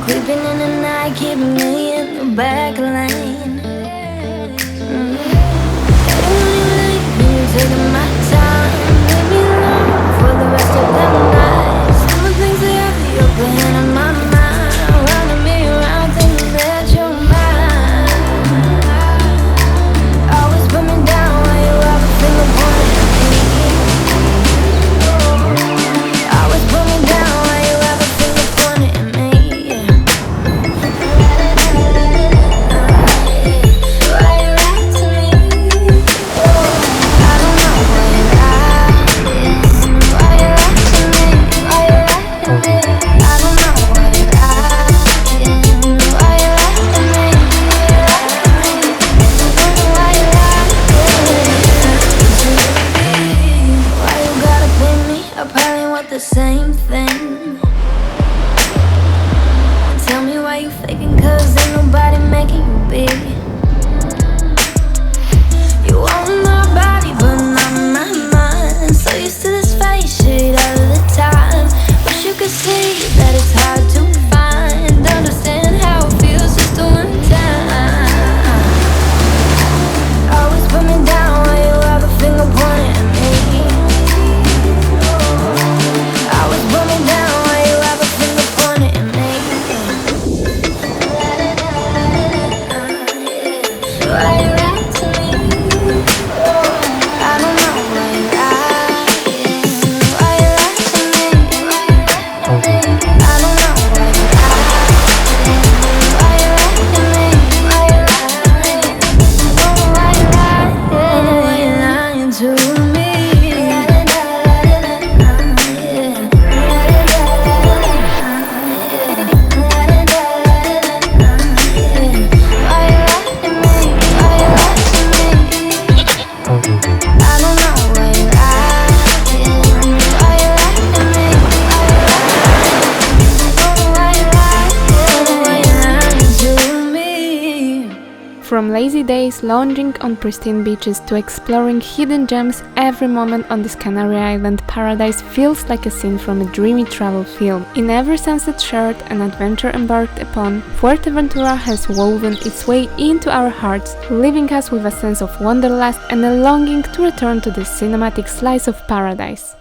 Creeping in the night, keeping me in the back lane. Taking my time, leave me alone for the rest of the night. Some of the things that have the open in my mind, running me around thinking that you're mine. Always put me down when you have a finger pointing at me. Always put me down when you have a finger pointing at me. Why you right to me? The same thing. Tell me why you faking, cause ain't nobody making you big. You own my body but not my mind. So used to this face shit all of the time. Wish you could see that it's hard to find. Understand how it feels just doing time. Always put me down when you have a finger pointing at me. From lazy days lounging on pristine beaches to exploring hidden gems, every moment on this Canary Island paradise feels like a scene from a dreamy travel film. In every sunset shared and adventure embarked upon, Fuerteventura has woven its way into our hearts, leaving us with a sense of wanderlust and a longing to return to this cinematic slice of paradise.